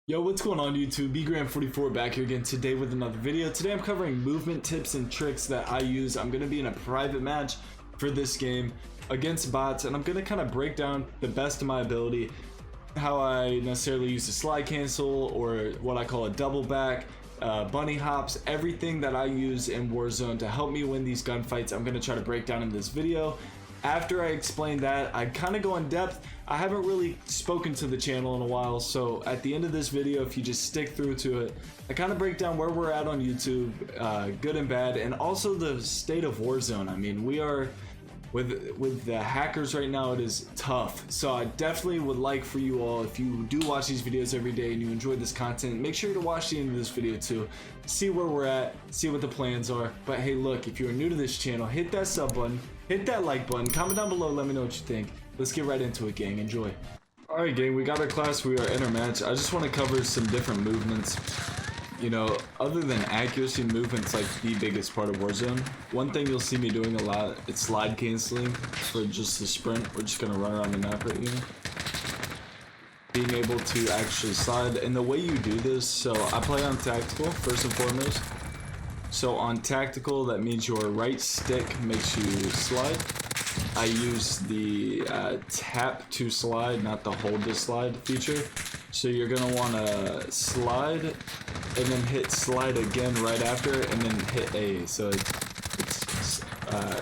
Yo, what's going on YouTube? bgram44 back here again today with another video. Today I'm covering movement tips and tricks that I use. I'm going to be in a private match for this game against bots, and I'm going to kind of break down the best of my ability how I necessarily use a slide cancel or what I call a double back, bunny hops, everything that I use in Warzone to help me win these gunfights. I'm going to try to break down in this video. After I explain that, I kind of go in depth. I haven't really spoken to the channel in a while, so at the end of this video, if you just stick through to it, I kind of break down where we're at on YouTube, good and bad, and also the state of Warzone. I mean, we are with the hackers right now. It is tough, so I definitely would like for you all, if you do watch these videos every day and you enjoy this content, make sure to watch the end of this video too, see where we're at, see what the plans are. But hey, look, if you're new to this channel, hit that sub button, hit that like button, comment down below, let me know what you think. Let's get right into it, gang. Enjoy. Alright, gang, we got our class, we are in our match. I just want to cover some different movements. You know, other than accuracy, movement's like the biggest part of Warzone. One thing you'll see me doing a lot, it's slide canceling for just the sprint. We're just gonna run around the map right here. Being able to actually slide, and the way you do this, so I play on tactical first and foremost. So on tactical, that means your right stick makes you slide. I use the tap to slide, not the hold to slide feature. So you're gonna wanna slide and then hit slide again right after, and then hit A. So it's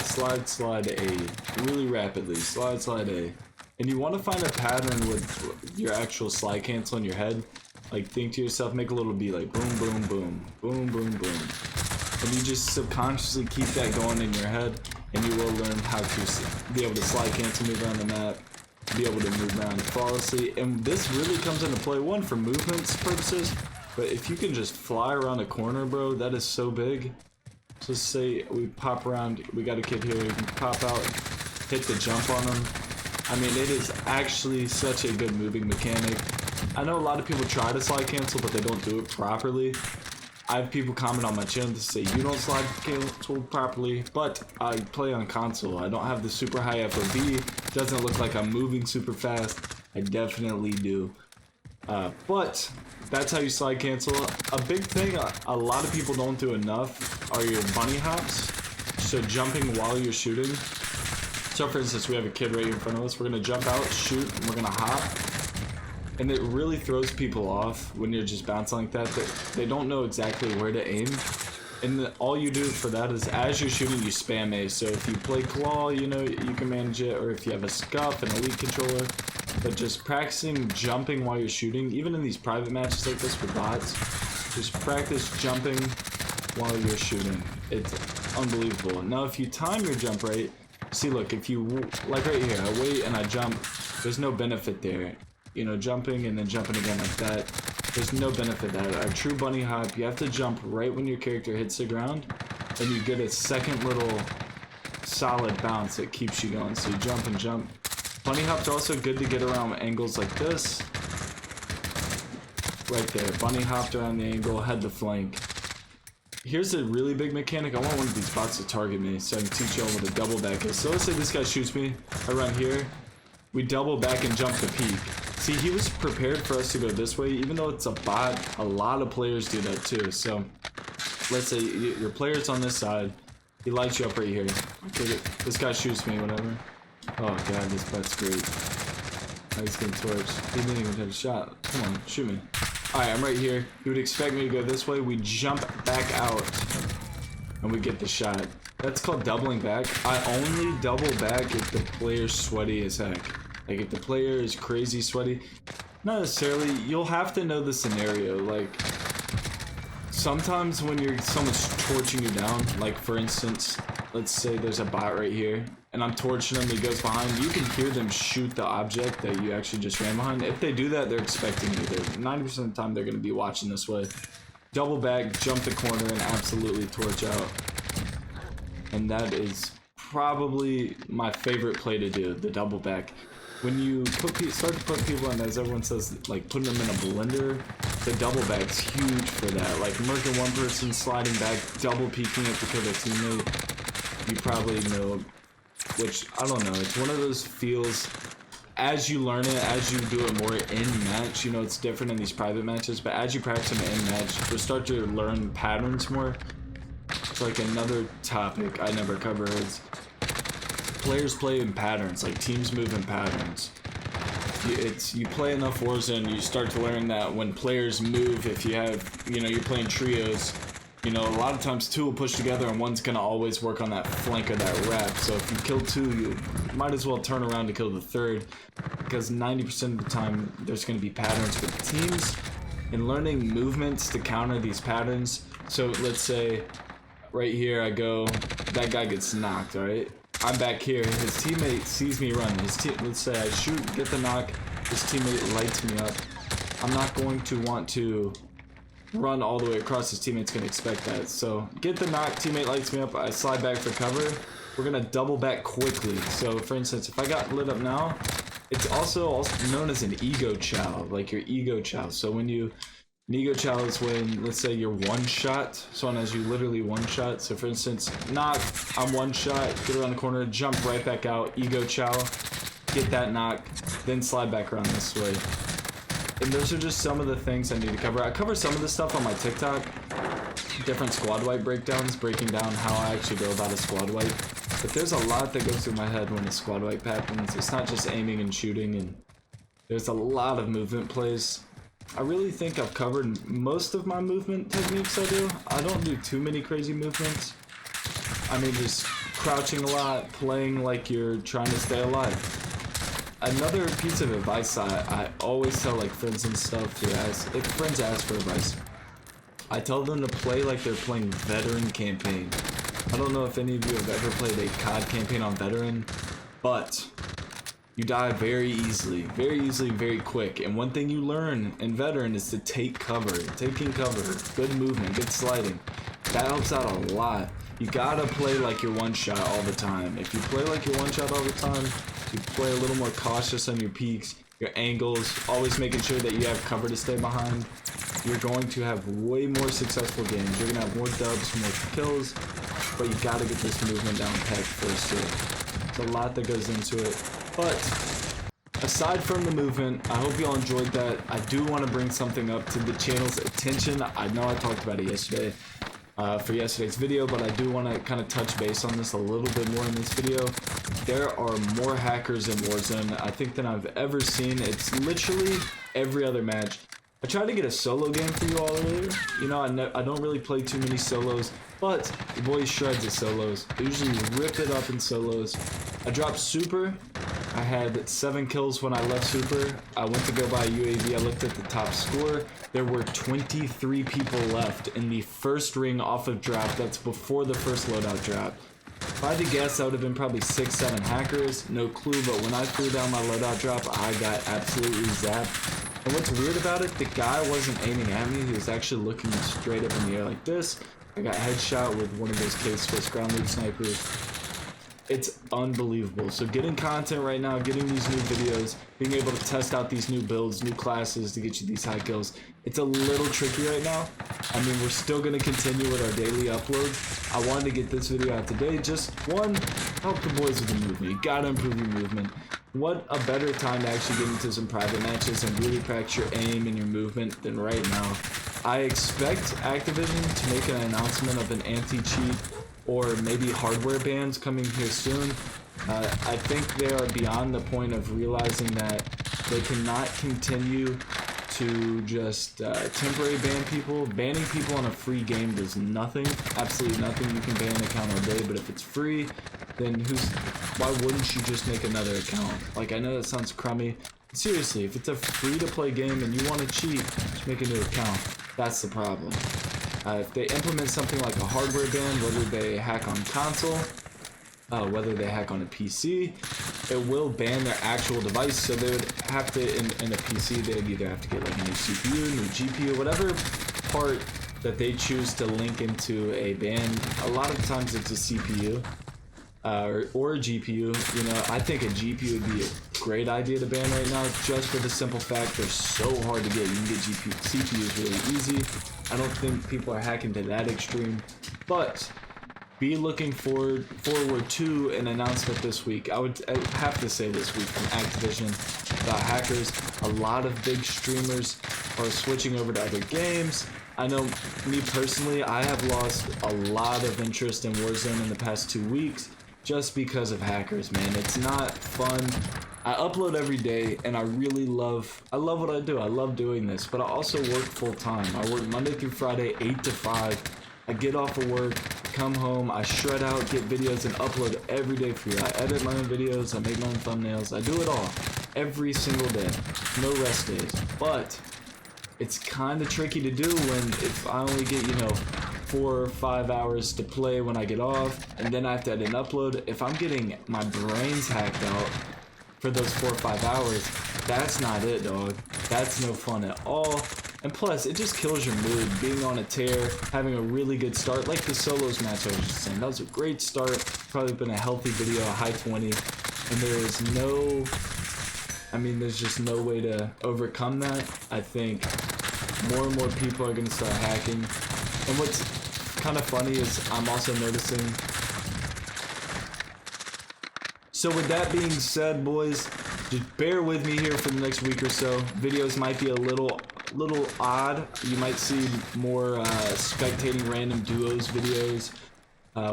slide, slide A, really rapidly, slide, slide A. And you wanna find a pattern with your actual slide cancel in your head. Like, think to yourself, make a little beat, like boom, boom, boom, boom, boom, boom. And you just subconsciously keep that going in your head, and you will learn how to be able to slide cancel, move around the map, be able to move around flawlessly. And this really comes into play, one, for movements purposes, but if you can just fly around a corner, bro, that is so big. So let's say we pop around, we got a kid here, you can pop out, hit the jump on him. I mean, it is actually such a good moving mechanic. I know a lot of people try to slide cancel, but they don't do it properly. I have people comment on my channel to say you don't slide cancel properly, but I play on console. I don't have the super high FOV. Doesn't look like I'm moving super fast. I definitely do. But that's how you slide cancel. A big thing a lot of people don't do enough are your bunny hops. So jumping while you're shooting. So for instance, we have a kid right here in front of us. We're gonna jump out, shoot, and we're gonna hop. And it really throws people off when you're just bouncing like that. They don't know exactly where to aim. And all you do for that is, as you're shooting, you spam A. So if you play claw, you know, you can manage it. Or if you have a scuff, an elite controller. But just practicing jumping while you're shooting, even in these private matches like this with bots, just practice jumping while you're shooting. It's unbelievable. Now if you time your jump right, see, look, if you, like right here, I wait and I jump, there's no benefit there. You know, jumping and then jumping again like that, there's no benefit that. A true bunny hop, you have to jump right when your character hits the ground, and you get a second little solid bounce that keeps you going. So you jump and jump. Bunny hop's also good to get around angles like this. Right there, bunny hopped around the angle, head to flank. Here's a really big mechanic. I want one of these bots to target me so I can teach y'all what a double back is. So let's say this guy shoots me, I run here, we double back and jump to peek. See, he was prepared for us to go this way, even though it's a bot. A lot of players do that too. So let's say your player's on this side, he lights you up right here. Okay, this guy shoots me, whatever. Oh god, this bot's great. Oh, he's getting torched. He didn't even take a shot. Come on, shoot me. Alright, I'm right here. He would expect me to go this way. We jump back out and we get the shot. That's called doubling back. I only double back if the player's sweaty as heck. Like, if the player is crazy sweaty, not necessarily. You'll have to know the scenario. Like, sometimes when someone's torching you down, like for instance, let's say there's a bot right here, and I'm torching him, he goes behind, you can hear them shoot the object that you actually just ran behind. If they do that, they're expecting you. 90% of the time, they're going to be watching this way. Double back, jump the corner, and absolutely torch out. And that is probably my favorite play to do, the double back. When you start to put people in, as everyone says, like putting them in a blender, the double back's huge for that. Like murking one person, sliding back, double peeking it to kill their teammate. You probably know, which I don't know. It's one of those feels as you learn it, as you do it more in match, you know, it's different in these private matches, but as you practice them in match, you'll start to learn patterns more. It's like another topic I never cover is players play in patterns, like teams move in patterns. You play enough Warzone, you start to learn that when players move, if you have, you know, you're playing trios, you know, a lot of times two will push together and one's gonna always work on that flank or that rep. So if you kill two, you might as well turn around to kill the third, because 90% of the time there's gonna be patterns with teams and learning movements to counter these patterns. So let's say right here I go, that guy gets knocked, alright? I'm back here, his teammate sees me run. Let's say I shoot, get the knock, his teammate lights me up. I'm not going to want to run all the way across, his teammate's gonna expect that. So get the knock, teammate lights me up, I slide back for cover. We're gonna double back quickly. So for instance, if I got lit up now, it's also known as an ego chow, like your ego chow. So when an ego chow is when, let's say you're one shot, someone has you literally one shot. So for instance, knock, I'm one shot, get around the corner, jump right back out, ego chow, get that knock, then slide back around this way. And those are just some of the things I need to cover. I cover some of the stuff on my TikTok, different squad wipe breakdowns, breaking down how I actually go about a squad wipe. But there's a lot that goes through my head when a squad wipe happens. It's not just aiming and shooting, and there's a lot of movement plays. I really think I've covered most of my movement techniques I do. I don't do too many crazy movements. I mean, just crouching a lot, playing like you're trying to stay alive. Another piece of advice I always tell like friends and stuff who ask, if friends ask for advice, I tell them to play like they're playing veteran campaign. I don't know if any of you have ever played a COD campaign on veteran, but you die very easily, very quick. And one thing you learn in veteran is to take cover. Taking cover, good movement, good sliding. That helps out a lot. You gotta play like you're one shot all the time. If you play like you're one shot all the time, you play a little more cautious on your peaks, your angles, always making sure that you have cover to stay behind, you're going to have way more successful games. You're gonna have more dubs, more kills, but you gotta get this movement down packed first too. There's a lot that goes into it. But aside from the movement, I hope you all enjoyed that. I do want to bring something up to the channel's attention. I know I talked about it yesterday for yesterday's video, but I do want to kind of touch base on this a little bit more in this video. There are more hackers in Warzone, I think, than I've ever seen. It's literally every other match. I tried to get a solo game for you all earlier. You know, I don't really play too many solos, but the boy shreds at solos. I usually rip it up in solos. I dropped super. I had 7 kills when I left super. I went to go buy a UAV. I looked at the top score. There were 23 people left in the first ring off of drop. That's before the first loadout drop. If I had to guess, that would have been probably 6-7 hackers. No clue, but when I threw down my loadout drop, I got absolutely zapped. And what's weird about it, the guy wasn't aiming at me. He was actually looking straight up in the air like this. I got headshot with one of those K-Swiss ground loop snipers. It's unbelievable. So getting content right now, getting these new videos, being able to test out these new builds, new classes to get you these high kills, it's a little tricky right now. I mean, we're still going to continue with our daily uploads. I wanted to get this video out today. Just one, help the boys with the movement. You gotta improve your movement. What a better time to actually get into some private matches and really practice your aim and your movement than right now. I expect Activision to make an announcement of an anti-cheat or maybe hardware bans coming here soon. I think they are beyond the point of realizing that they cannot continue to just temporary ban people. Banning people on a free game does nothing, absolutely nothing. You can ban an account all day, but if it's free, then why wouldn't you just make another account? Like, I know that sounds crummy. Seriously, if it's a free-to-play game and you want to cheat, just make a new account. That's the problem. If they implement something like a hardware ban, whether they hack on console, whether they hack on a PC, it will ban their actual device. So they would have to, in a PC, they'd either have to get like a new CPU, new GPU, whatever part that they choose to link into a ban. A lot of times it's a CPU or a GPU. You know, I think a GPU would be a great idea to ban right now, just for the simple fact they're so hard to get. You can get CPUs really easy. I don't think people are hacking to that extreme, but be looking forward to an announcement this week. I have to say this week from Activision about hackers. A lot of big streamers are switching over to other games. I know me personally, I have lost a lot of interest in Warzone in the past 2 weeks just because of hackers, man. It's not fun. I upload every day and I love what I do. I love doing this, but I also work full time. I work Monday through Friday, 8 to 5. I get off of work, come home, I shred out, get videos, and upload every day for you. I edit my own videos, I make my own thumbnails, I do it all. Every single day. No rest days. But it's kind of tricky to do if I only get, 4 or 5 hours to play when I get off, and then I have to edit and upload. If I'm getting my brains hacked out for those 4 or 5 hours, that's not it, dog. That's no fun at all. And plus, it just kills your mood, being on a tear, having a really good start, like the solos match I was just saying. That was a great start, probably been a healthy video, a high 20, and there's just no way to overcome that. I think more and more people are going to start hacking. And what's kind of funny is I'm also noticing. So with that being said, boys, just bear with me here for the next week or so. Videos might be a little odd. You might see more spectating random duos videos,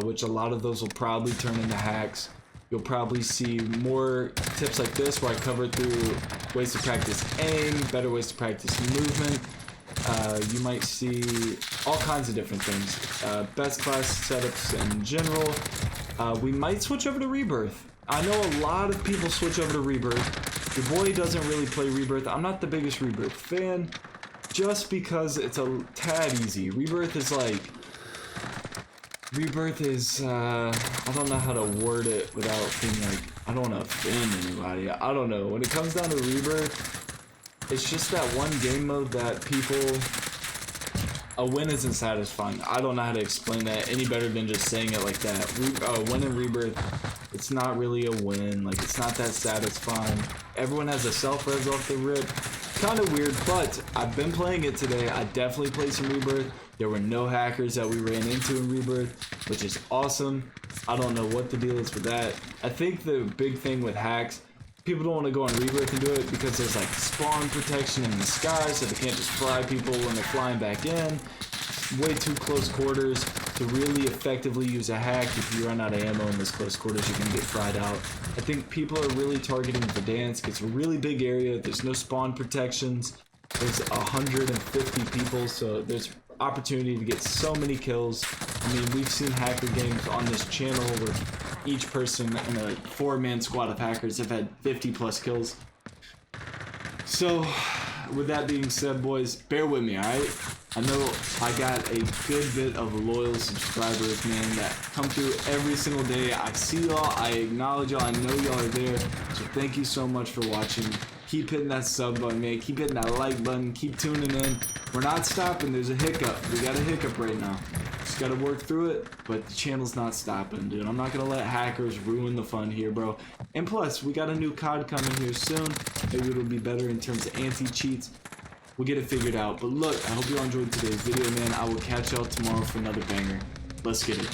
which a lot of those will probably turn into hacks. You'll probably see more tips like this where I cover through ways to practice aim, better ways to practice movement. You might see all kinds of different things. Best class setups in general. We might switch over to Rebirth. I know a lot of people switch over to Rebirth. Your boy doesn't really play Rebirth. I'm not the biggest Rebirth fan, just because it's a tad easy. Rebirth is, I don't know how to word it without being I don't want to offend anybody. I don't know. When it comes down to Rebirth, it's just that one game mode that a win isn't satisfying. I don't know how to explain that any better than just saying it like that. Win in Rebirth, it's not really a win. It's not that satisfying. Everyone has a self-res off the rip. Kind of weird, but I've been playing it today. I definitely played some Rebirth. There were no hackers that we ran into in Rebirth, which is awesome. I don't know what the deal is with that. I think the big thing with hacks, people don't want to go on Rebirth and do it because there's spawn protection in the sky, so they can't just fry people when they're flying back in. Way too close quarters to really effectively use a hack. If you run out of ammo in this close quarters, you're gonna get fried out. I think people are really targeting Verdansk. It's a really big area. There's no spawn protections. There's 150 people, so there's opportunity to get so many kills. I mean, we've seen hacker games on this channel where each person in a 4-man squad of hackers have had 50 plus kills. So with that being said, boys, bear with me, alright? I know I got a good bit of loyal subscribers, man, that come through every single day. I see y'all, I acknowledge y'all, I know y'all are there, so thank you so much for watching. Keep hitting that sub button, man, keep hitting that like button, keep tuning in. We're not stopping, there's a hiccup. We got a hiccup right now. Just gotta work through it, but the channel's not stopping, dude. I'm not gonna let hackers ruin the fun here, bro. And plus, we got a new COD coming here soon. Maybe it'll be better in terms of anti-cheats. We'll get it figured out. But look, I hope you all enjoyed today's video, man. I will catch y'all tomorrow for another banger. Let's get it.